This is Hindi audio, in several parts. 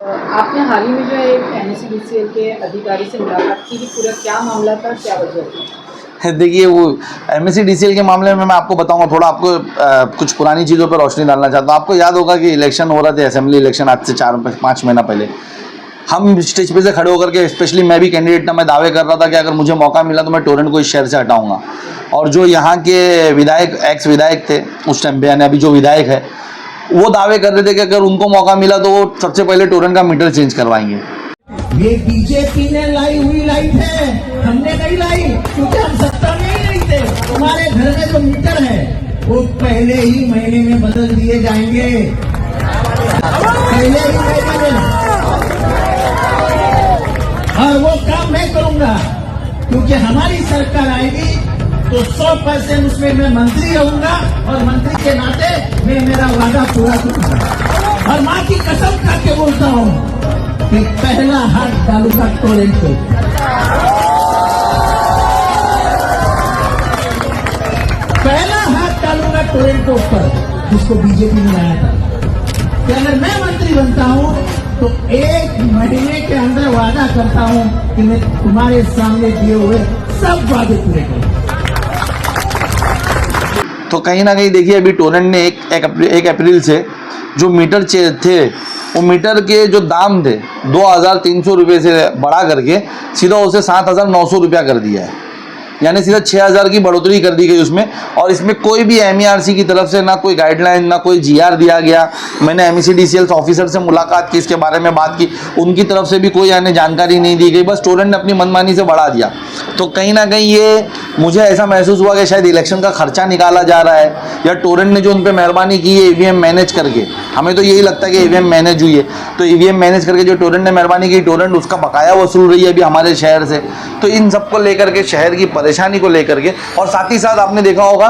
आपने हाल ही में जो है एक MSEDCL के अधिकारी से मुलाकात की, पूरा क्या मामला था, क्या वजह थी? देखिए, वो MSEDCL के मामले में मैं आपको बताऊंगा, थोड़ा आपको कुछ पुरानी चीज़ों पर रोशनी डालना चाहता हूँ। आपको याद होगा कि इलेक्शन हो रहे थे, असेंबली इलेक्शन, आज से 4-5 महीना पहले हम स्टेज पे से खड़े होकर के, स्पेशली मैं भी कैंडिडेट था, मैं दावे कर रहा था कि अगर मुझे मौका मिला तो मैं टोरेंट को इस शहर से हटाऊंगा। और जो यहाँ के विधायक, एक्स विधायक थे उस टाइम पे, यानी अभी जो विधायक है, वो दावे कर रहे थे कि अगर उनको मौका मिला तो वो सबसे पहले टोरेंट का मीटर चेंज करवाएंगे। ये बीजेपी ने लाई हुई लाइट है, हमने नहीं लाई, क्योंकि हम सत्ता में ही नहीं थे। तुम्हारे घर में जो मीटर है वो पहले ही महीने में बदल दिए जाएंगे, पहले ही महीने में। और वो काम मैं करूंगा, क्योंकि हमारी सरकार आएगी तो 100% उसमें मैं मंत्री रहूंगा, और मंत्री के नाते मैं मेरा वादा पूरा करूंगा। और माँ की कसम खा के बोलता हूँ कि पहला हाथ डालूंगा टोरेंट पे। पहला हाथ डालूंगा टोरेंट के ऊपर, जिसको बीजेपी ने लाया था। कि अगर मैं मंत्री बनता हूँ तो 1 महीने के अंदर वादा करता हूँ कि मैं तुम्हारे सामने दिए हुए सब वादे पूरे करूंगा। तो कहीं ना कहीं देखिए, अभी टोरेंट ने 1 अप्रैल से जो मीटर थे, वो मीटर के जो दाम थे 2,300 रुपये से बढ़ा करके सीधा उसे 7,900 रुपया कर दिया है, यानी सीधा 6,000 की बढ़ोतरी कर दी गई उसमें। और इसमें कोई भी MERC की तरफ से ना कोई गाइडलाइन, ना कोई GR दिया गया। मैंने MSEDCL ऑफिसर से मुलाकात की, इसके बारे में बात की, उनकी तरफ से भी कोई यानी जानकारी नहीं दी गई, बस टोरेंट ने अपनी मनमानी से बढ़ा दिया। तो कहीं ना कहीं ये मुझे ऐसा महसूस हुआ कि शायद इलेक्शन का खर्चा निकाला जा रहा है, या टोरेंट ने जो उन पर मेहरबानी की है EVM मैनेज करके। हमें तो यही लगता है कि EVM मैनेज हुई है, तो EVM मैनेज करके जो टोरेंट ने मेहरबानी की, टोरेंट उसका बकाया वसूल रही है अभी हमारे शहर से। तो इन सबको लेकर के, शहर की परेशानी को लेकर के, और साथ ही साथ आपने देखा होगा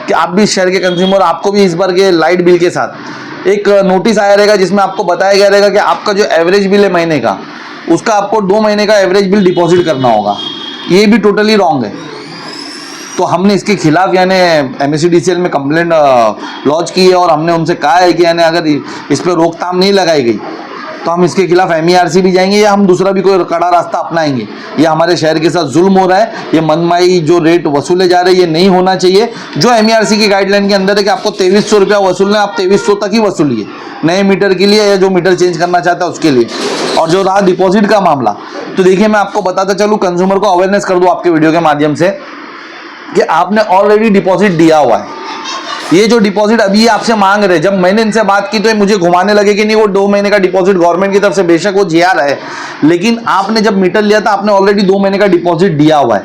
कि आप भी शहर के कंज्यूमर, आपको भी इस बार के लाइट बिल के साथ एक नोटिस आया रहेगा जिसमें आपको बताया गया रहेगा कि आपका जो एवरेज बिल है महीने का, उसका आपको 2 महीने का एवरेज बिल डिपॉजिट करना होगा। ये भी टोटली रॉन्ग है। तो हमने इसके खिलाफ यानी MSEDCL में कंप्लेंट लॉन्च की है, और हमने उनसे कहा है कि यानी अगर इस पर रोकथाम नहीं लगाई गई तो हम इसके खिलाफ MERC भी जाएंगे, या हम दूसरा भी कोई कड़ा रास्ता अपनाएंगे। ये हमारे शहर के साथ जुल्म हो रहा है, ये मनमाई जो रेट वसूले जा रहे हैं, ये नहीं होना चाहिए। जो MERC की गाइडलाइन के अंदर है कि आपको 2300 रुपया वसूलना है, आप 2300 तक ही वसूलिए नए मीटर के लिए, या जो मीटर चेंज करना चाहता है उसके लिए। और जो रहा डिपॉजिट का मामला, तो देखिए, मैं आपको बताता चलूँ, कंज्यूमर को अवेयरनेस कर दूँ आपके वीडियो के माध्यम से, कि आपने ऑलरेडी डिपॉजिट दिया हुआ है। ये जो डिपॉजिट अभी आपसे मांग रहे हैं, जब मैंने इनसे बात की तो ये मुझे घुमाने लगे कि नहीं, वो 2 महीने का डिपॉजिट गवर्नमेंट की तरफ से, बेशक वो GR है, लेकिन आपने जब मीटर लिया था आपने ऑलरेडी 2 महीने का डिपॉजिट दिया हुआ है।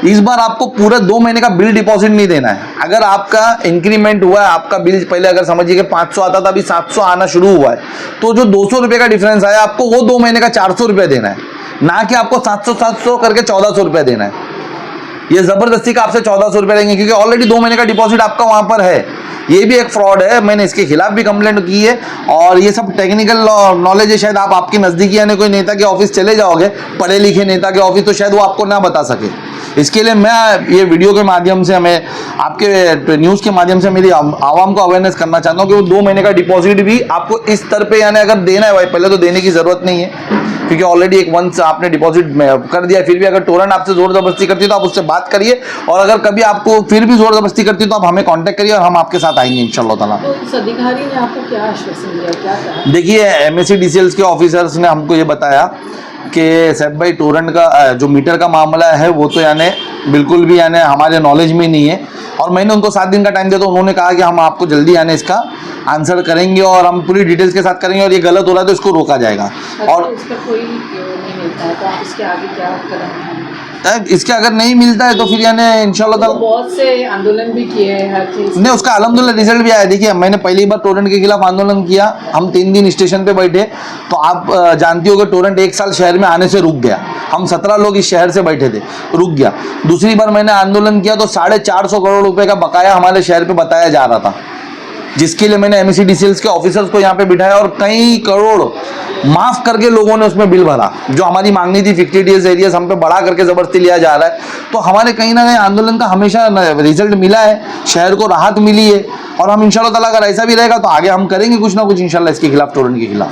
इस बार आपको पूरा 2 महीने का बिल डिपॉजिट नहीं देना है। अगर आपका इंक्रीमेंट हुआ है, आपका बिल पहले अगर समझिए कि 500 आता था, अभी 700 आना शुरू हुआ है, तो जो 200 रुपये का डिफरेंस आया, आपको वो 2 महीने का 400 रुपये देना है, ना कि आपको 700 करके 1400 रुपये देना है। ये जबरदस्ती का आपसे 1400 रुपये लेंगे, क्योंकि ऑलरेडी 2 महीने का डिपॉजिट आपका वहां पर है। ये भी एक फ्रॉड है, मैंने इसके खिलाफ भी कंप्लेंट की है। और ये सब टेक्निकल नॉलेज है, शायद आप आपकी नज़दीकी यानी कोई नेता के ऑफिस चले जाओगे, पढ़े लिखे नेता के ऑफिस, तो शायद वो आपको ना बता सके। इसके लिए मैं ये वीडियो के माध्यम से, हमें आपके न्यूज़ के माध्यम से मेरी आवाम को अवेयरनेस करना चाहता हूँ कि वो 2 महीने का डिपॉजिट भी आपको इस स्तर पे यानी अगर देना है, भाई पहले तो देने की ज़रूरत नहीं है, क्योंकि ऑलरेडी एक वंस आपने डिपॉजिट कर दिया। फिर भी अगर टोरेंट आपसे जोर जबरदस्ती करती है तो आप उससे बात करिए, और अगर कभी आपको फिर भी जोर जबरदस्ती करती है तो आप हमें कांटेक्ट करिए, और हम आपके साथ आएंगे इंशाल्लाह ताला। तो इस अधिकारी ने आपको क्या आश्वासन दिया, क्या कहा? देखिए, MSEDCL के ऑफिसर्स ने हमको ये बताया कि साहब भाई, टोरेंट का जो मीटर का मामला है वो तो यानी बिल्कुल भी यानी हमारे नॉलेज में नहीं है, और मैंने उनको 7 दिन का टाइम दिया, तो उन्होंने कहा कि हम आपको जल्दी यानी इसका आंसर करेंगे, और हम पूरी डिटेल्स के साथ करेंगे, और ये गलत हो रहा है तो इसको रोका जाएगा। और इसका कोई नहीं मिलता है तो आप इसके आगे क्या करेंगे? इसके अगर नहीं मिलता है तो फिर यानी इंशाल्लाह ताला बहुत से आंदोलन भी किए हैं, हर चीज नहीं, उसका अल्हम्दुलिल्लाह रिजल्ट भी आया। देखिए, मैंने पहली बार टोरेंट के खिलाफ आंदोलन किया, हम 3 दिन स्टेशन पे बैठे, तो आप जानती हो कि टोरेंट 1 साल शहर में आने से रुक गया। हम 17 लोग इस शहर से बैठे थे, रुक गया। दूसरी बार मैंने आंदोलन किया तो 450 करोड़ रुपए का बकाया हमारे शहर पे बताया जा रहा था, जिसके लिए मैंने MSEDCL के ऑफिसर्स को यहाँ पे बिठाया, और कई करोड़ माफ करके लोगों ने उसमें बिल भरा। जो हमारी मांगनी थी 50 डेज एरियाज, हम पे बढ़ा करके जबरदस्ती लिया जा रहा है। तो हमारे कहीं ना कहीं आंदोलन का हमेशा रिजल्ट मिला है, शहर को राहत मिली है, और हम इंशाल्लाह ताला अगर ऐसा भी रहेगा तो आगे हम करेंगे कुछ ना कुछ इंशाल्लाह इसके खिलाफ, टोरेंट के खिलाफ।